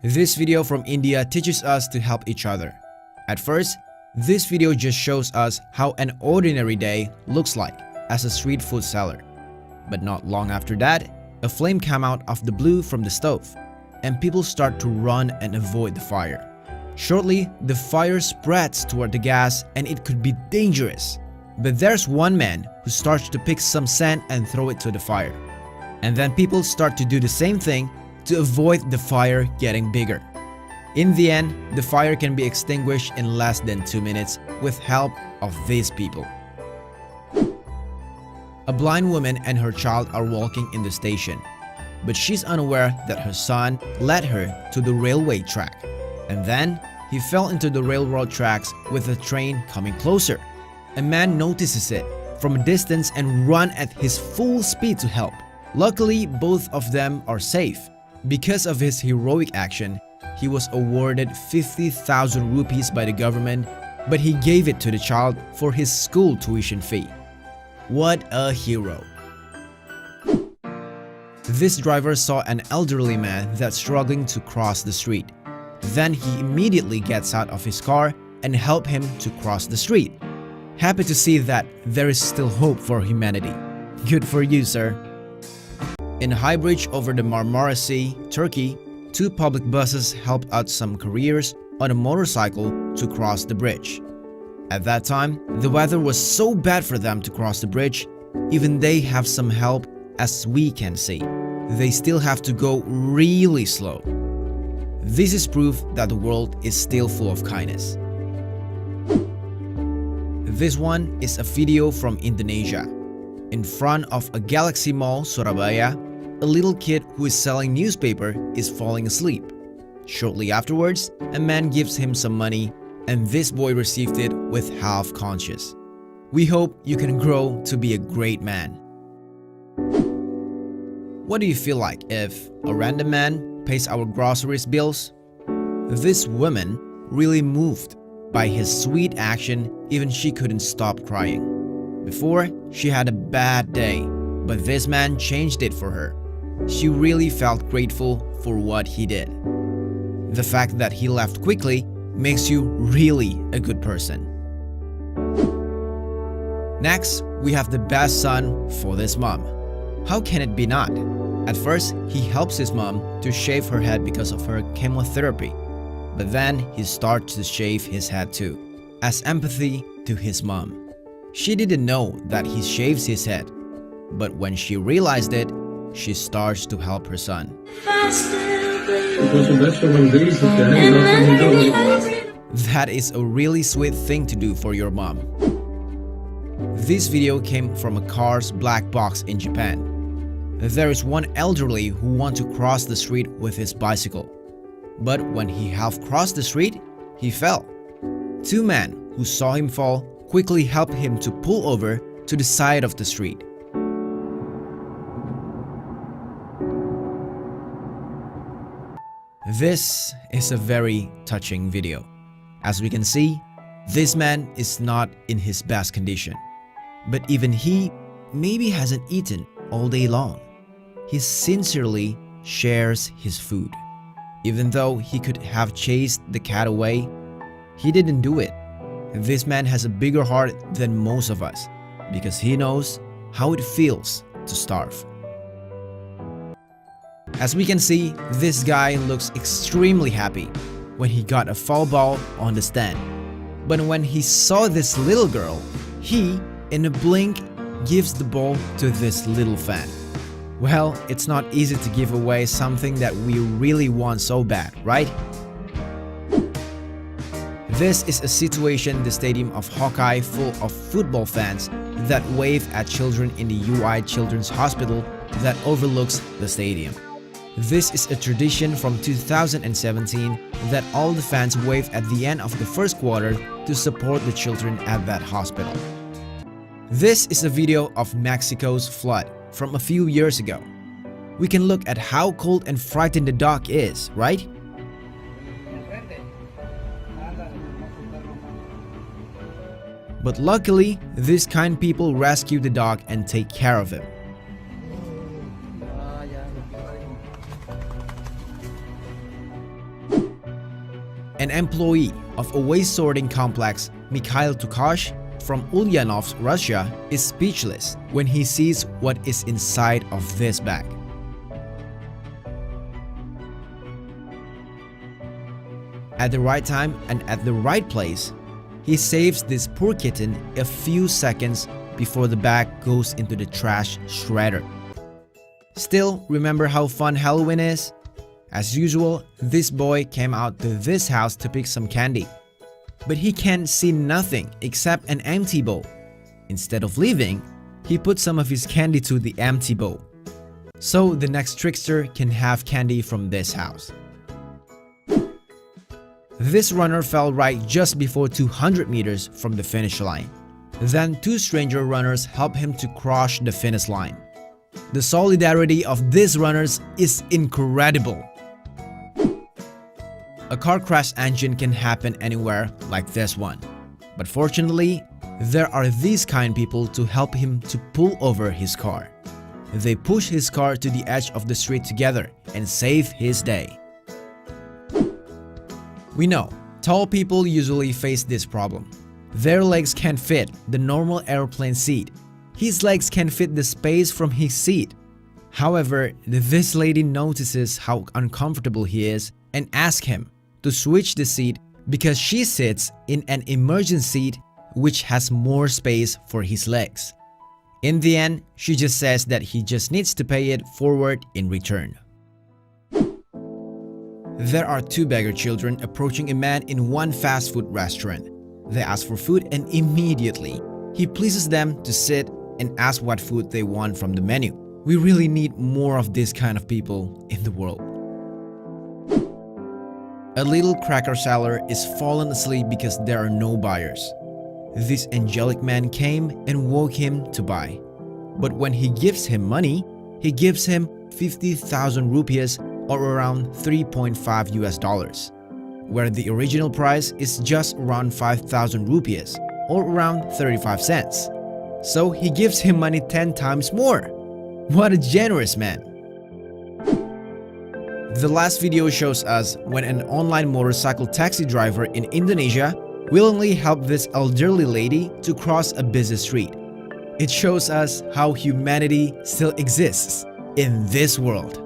This video from India teaches us to help each other. At first, this video just shows us how an ordinary day looks like as a street food seller. But not long after that, a flame came out of the blue from the stove, and people start to run and avoid the fire. Shortly, the fire spreads toward the gas and it could be dangerous. But there's one man who starts to pick some sand and throw it to the fire. And then people start to do the same thing to avoid the fire getting bigger. In the end, the fire can be extinguished in less than 2 minutes with help of these people. A blind woman and her child are walking in the station, but she's unaware that her son led her to the railway track. And then, he fell into the railroad tracks with the train coming closer. A man notices it from a distance and runs at his full speed to help. Luckily, both of them are safe. Because of his heroic action, he was awarded 50,000 rupees by the government, but he gave it to the child for his school tuition fee. What a hero! This driver saw an elderly man that's struggling to cross the street. Then he immediately gets out of his car and helps him to cross the street. Happy to see that there is still hope for humanity. Good for you, sir. In a high bridge over the Marmara Sea, Turkey, 2 public buses helped out some couriers on a motorcycle to cross the bridge. At that time, the weather was so bad for them to cross the bridge, even they have some help as we can see. They still have to go really slow. This is proof that the world is still full of kindness. This one is a video from Indonesia. In front of a Galaxy Mall, Surabaya, a little kid who is selling newspaper is falling asleep. Shortly afterwards, a man gives him some money, and this boy received it with half conscious. We hope you can grow to be a great man. What do you feel like if a random man pays our groceries bills? This woman really moved by his sweet action, even she couldn't stop crying. Before, she had a bad day, but this man changed it for her. She really felt grateful for what he did. The fact that he left quickly makes you really a good person. Next, we have the best son for this mom. How can it be not? At first, he helps his mom to shave her head because of her chemotherapy. But then he starts to shave his head too, as empathy to his mom. She didn't know that he shaves his head, but when she realized it, she starts to help her son. That is a really sweet thing to do for your mom. This video came from a car's black box in Japan. There is one elderly who wants to cross the street with his bicycle. But when he half crossed the street, he fell. 2 men who saw him fall quickly helped him to pull over to the side of the street. This is a very touching video. As we can see, this man is not in his best condition. But even he maybe hasn't eaten all day long. He sincerely shares his food. Even though he could have chased the cat away, he didn't do it. This man has a bigger heart than most of us because he knows how it feels to starve. As we can see, this guy looks extremely happy when he got a foul ball on the stand. But when he saw this little girl, he, in a blink, gives the ball to this little fan. Well, it's not easy to give away something that we really want so bad, right? This is a situation in the stadium of Hawkeye full of football fans that wave at children in the UI Children's Hospital that overlooks the stadium. This is a tradition from 2017 that all the fans wave at the end of the first quarter to support the children at that hospital. This is a video of Mexico's flood from a few years ago. We can look at how cold and frightened the dog is, right? But luckily, these kind people rescue the dog and take care of him. An employee of a waste sorting complex, Mikhail Tukash, from Ulyanovsk, Russia, is speechless when he sees what is inside of this bag. At the right time and at the right place, he saves this poor kitten a few seconds before the bag goes into the trash shredder. Still, remember how fun Halloween is? As usual, this boy came out to this house to pick some candy. But he can't see nothing except an empty bowl. Instead of leaving, he put some of his candy to the empty bowl. So the next trickster can have candy from this house. This runner fell right just before 200 meters from the finish line. Then two stranger runners helped him to cross the finish line. The solidarity of these runners is incredible. A car crash engine can happen anywhere like this one. But fortunately, there are these kind people to help him to pull over his car. They push his car to the edge of the street together and save his day. We know, tall people usually face this problem. Their legs can't fit the normal airplane seat. His legs can fit the space from his seat. However, this lady notices how uncomfortable he is and asks him to switch the seat because she sits in an emergency seat which has more space for his legs. In the end, she just says that he just needs to pay it forward in return. There are two beggar children approaching a man in one fast food restaurant. They ask for food and immediately, he pleases them to sit and ask what food they want from the menu. We really need more of this kind of people in the world. A little cracker seller is fallen asleep because there are no buyers. This angelic man came and woke him to buy. But when he gives him money, he gives him 50,000 rupees or around $3.5 US, where the original price is just around 5,000 rupees or around 35 cents. So he gives him money 10 times more. What a generous man! The last video shows us when an online motorcycle taxi driver in Indonesia willingly helped this elderly lady to cross a busy street. It shows us how humanity still exists in this world.